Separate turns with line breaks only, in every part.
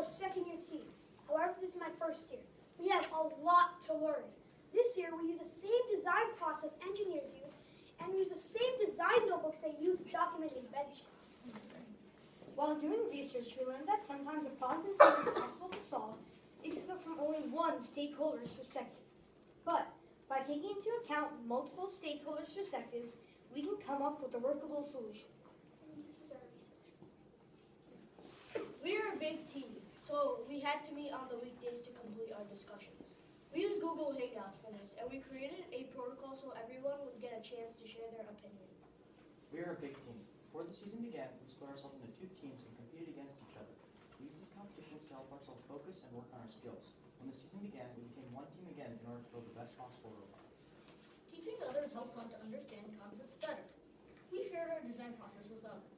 our second-year team. However, this is my first year. We have a lot to learn. This year, we use the same design process engineers use, and we use the same design notebooks they use to document invention. While doing research, we learned that sometimes a problem is impossible to solve if you look from only one stakeholder's perspective. But by taking into account multiple stakeholders' perspectives, we can come up with a workable solution. And this is our research.
We are a big team, so we had to meet on the weekdays to complete our discussions. We used Google Hangouts for this, and we created a protocol so everyone would get a chance to share their opinion.
We are a big team. Before the season began, we split ourselves into 2 teams and competed against each other. We used these competitions to help ourselves focus and work on our skills. When the season began, we became one team again in order to build the best possible robot.
Teaching others helps one to understand concepts better. We shared our design process with others.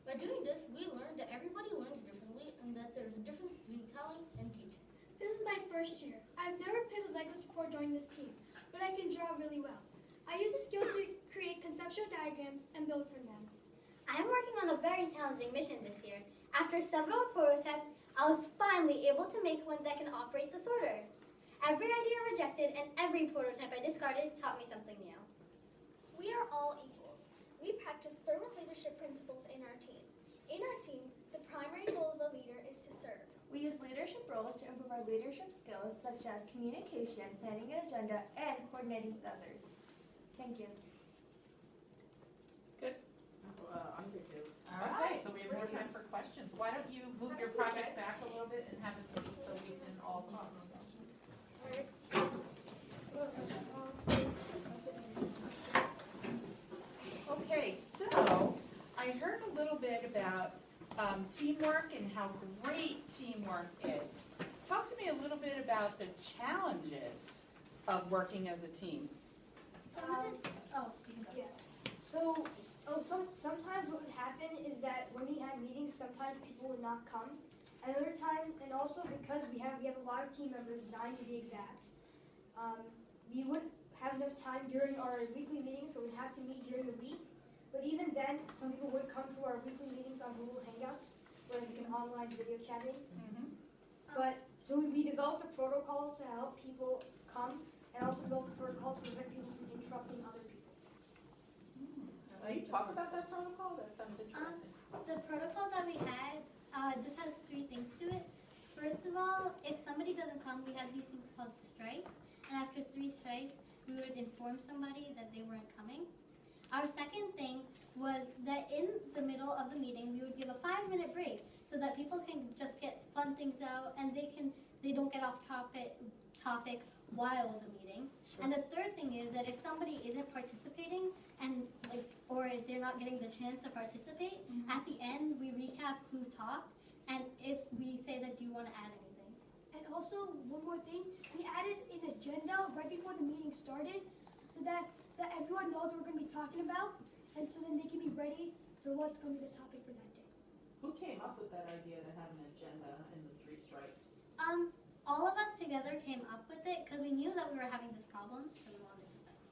By doing this, we learned that everybody learns differently and that there's a difference between telling and teaching.
This is my first year. I've never played with Legos before joining this team, but I can draw really well. I use the skill to create conceptual diagrams and build from them.
I am working on a very challenging mission this year. After several prototypes, I was finally able to make one that can operate the sorter. Every idea rejected and every prototype I discarded taught me something new.
We are all equals. We practice servant leadership principles in our team. In our team, the primary goal of a leader is to serve.
We use leadership roles to improve our leadership skills such as communication, planning an agenda, and coordinating with others. Thank you.
Good.
I'm good too.
All right, so we have more time for questions. Why don't you move your project back a little bit and have a seat so we can all talk. Okay, so I heard a little bit about teamwork and how great teamwork is. Talk to me a little bit about the challenges of working as a team.
Sometimes what would happen is that when we had meetings, sometimes people would not come. Another time, and also because we have a lot of team members, 9 to be exact, we wouldn't have enough time during our weekly meetings, so we'd have to meet during the week. But even then, some people would come to our weekly meetings on Google Hangouts, where we can online video chatting. So we developed a protocol to help people come, and also developed a protocol to prevent people from interrupting other people.
Can you talk about that protocol? That sounds interesting.
The protocol that we had, this has 3 things to it. First of all, if somebody doesn't come, we had these things called strikes. And after 3 strikes, we would inform somebody that they weren't coming. Our second thing was that in the middle of the meeting, we would give a 5-minute break so that people can just get fun things out and they don't get off topic while the meeting. Sure. And the third thing is that if somebody isn't participating or they're not getting the chance to participate, at the end we recap who talked, and if we say that, do you want to add anything?
And also, one more thing, we added an agenda right before the meeting started so that everyone knows what we're going to be talking about, and so then they can be ready for what's going to be the topic for that day.
Who came up with that idea to have an agenda and the 3 strikes?
All of us together came up with it because we knew that we were having this problem, so we wanted to do that.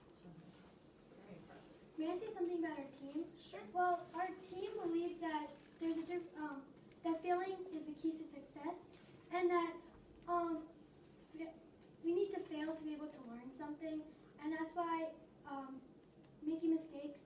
Very impressive.
May I say something about our team?
Sure.
Well, our team believes that that failing is the key to success, and that we need to fail to be able to learn something, and that's why making mistakes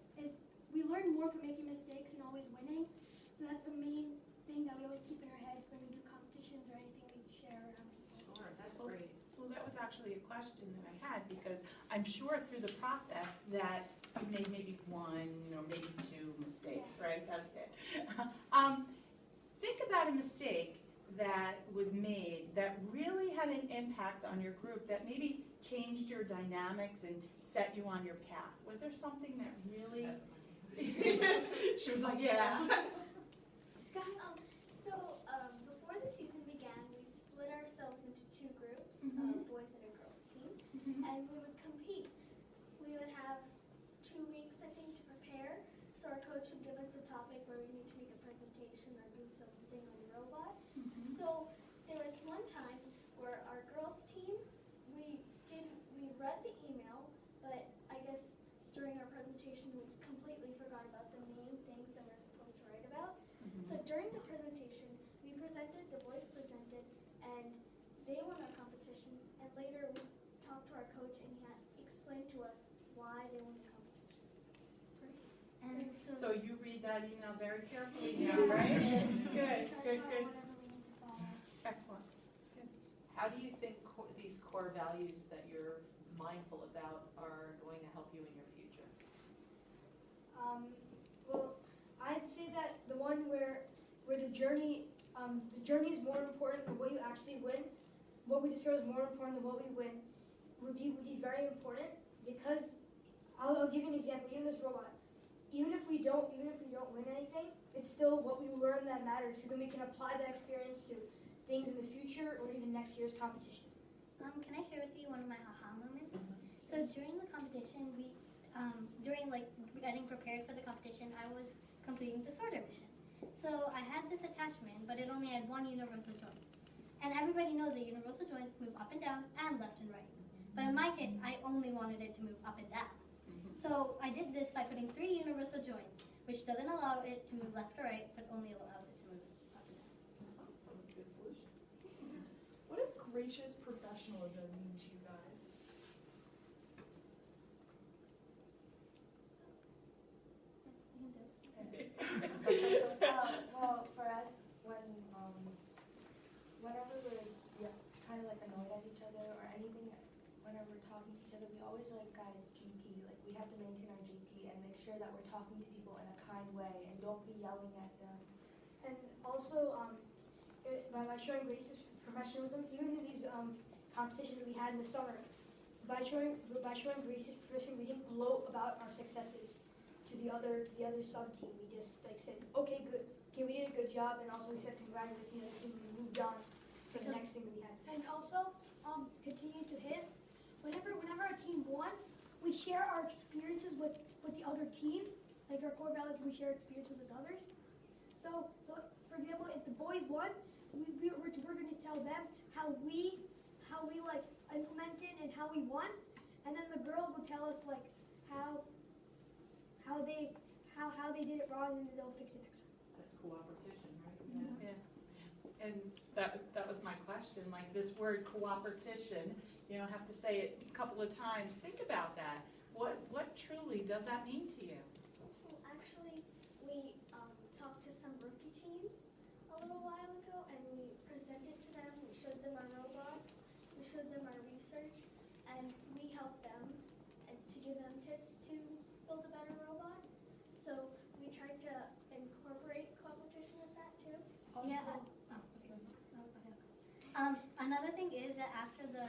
we learn more from making mistakes and always winning. So that's the main thing that we always keep in our head when we do competitions or anything we share around people.
Sure, that's great.
Well, that was actually a question that I had, because I'm sure through the process that you made maybe 1 or maybe 2 mistakes, right? That's it. Think about a mistake that was made that really had an impact on your group, that maybe changed your dynamics and set you on your path. Was there something that really... She was like, yeah.
Before the season began, we split ourselves into 2 groups, a boys and a girls team, and we would compete. We would have 2 weeks, I think, to prepare. So our coach would give us a topic where we need to make a presentation or do something on the robot. So there was one time where our girls team, we read the email, but I guess during our presentation we completely forgot about the main things that we were supposed to write about. the boys presented, and they won our competition. And later we talked to our coach, and he had explained to us why they won the competition.
And
So you read that email very carefully now, right? Good, good, good.
Whatever we need to follow.
Excellent.
How do you think these core values that you're mindful about are going to help you in your future?
Well, I'd say that the one where the journey is more important than what you actually win. What we discover is more important than what we win. Would be very important, because I'll give you an example. Even this robot, even if we don't win anything, it's still what we learn that matters. So then we can apply that experience to things in the future or even next year's competition.
can I share with you one of my aha moments? So during the competition, during getting prepared for the competition, I was completing the sorter mission. So I had this attachment, but it only had one universal joint. And everybody knows that universal joints move up and down and left and right. But in my case, I only wanted it to move up and down. So I did this by putting 3 universal joints, which doesn't allow it to move left or right, but only allows it to move up and down.
That was a good solution.
What does gracious professionalism mean to you guys?
Well, for us, whenever we're kind of like annoyed at each other or anything, whenever we're talking to each other, we always are like, guys, GP. Like, we have to maintain our GP and make sure that we're talking to people in a kind way and don't be yelling at them.
And also, by showing gracious professionalism, even in these competitions that we had in the summer, by showing gracious professionalism, we didn't gloat about our successes to the other sub team. We just said, okay, good, okay, we did a good job, and also we said congratulations to the other team. We moved on to the next thing that we had.
And also, continue to his, whenever our team won, we share our experiences with the other team. Like our core values, we share experiences with others. So for example, if the boys won, we're going to tell them how we like implemented and how we won, and then the girls will tell us like how they did it wrong, and they'll fix it next time.
That's cooperation, right?
Yeah. And that was my question, like this word cooperation, have to say it a couple of times. Think about that. What truly does that mean to you?
Well, actually, we talked to some rookie teams a little while ago, and we presented to them. We showed them our robots. We showed them our research, and we helped them and to give them tips to build a better robot. So we tried to incorporate competition with that too.
Yeah. Another thing is that after the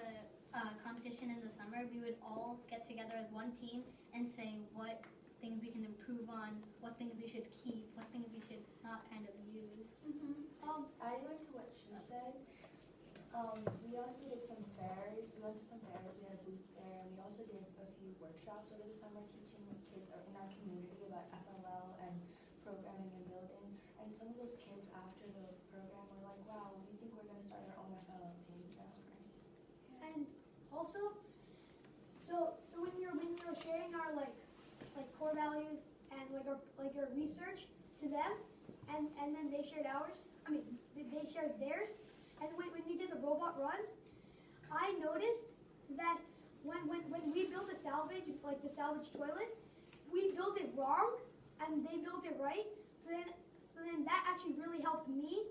competition in the summer, we would all get together as one team and say what things we can improve on, what things we should keep, what things we should not kind of use.
Adding on to what she said, we also did some fairs. We went to some fairs. We had a booth there. And we also did a few workshops over the summer teaching kids in our community about FLL and programming and building. And some of those kids after the program were like, wow, we think we're going to start our own FLL team. That's great.
And also, so when we were sharing our like core values and our research to them, and then they shared ours. I mean, they shared theirs. And when we did the robot runs, I noticed that when we built a salvage, like the salvage toilet, we built it wrong and they built it right. So then that actually really helped me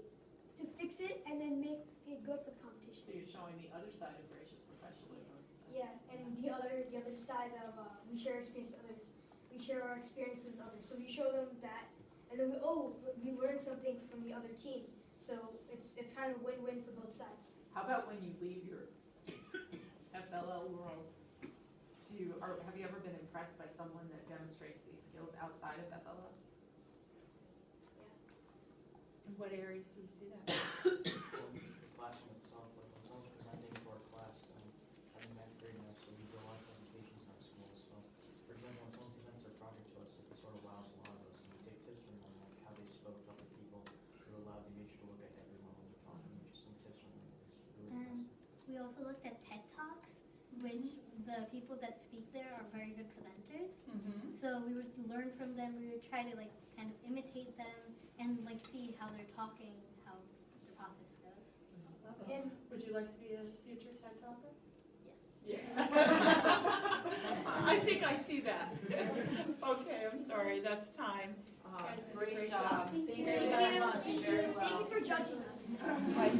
to fix it and then make it good for the competition.
So you're showing the other side of gracious professionalism.
Yeah, and the other side of we share experience with others. We share our experiences with others. So we show them that, and then we learned something from the other team. So it's kind of a win-win for both sides.
How about when you leave your FLL world? Have you ever been impressed by someone that demonstrates these skills outside of FLL?
In what areas do you see that?
The classroom itself, like when someone's presenting to our class, having that grade now, so we do a lot of presentations in our schools. So, for example, when someone presents their project to us, it sort of wows a lot of us, and we take tips from them, like how they spoke to other people. They're allowed the age to look at everyone when they're talking, just some tips from them. It's really
And
impressive.
we also looked at TED Talks, which the people that speak there are very good presenters.
Mm-hmm.
So we would learn from them. We would try to kind of imitate them and see how they're talking, how the process goes.
Would you like to be a future TED Talker?
Yeah.
I think I see that. Okay, I'm sorry, that's time.
Great job.
Thank you
Very
very
much.
much.
Very well.
Thank you for judging us.
Right.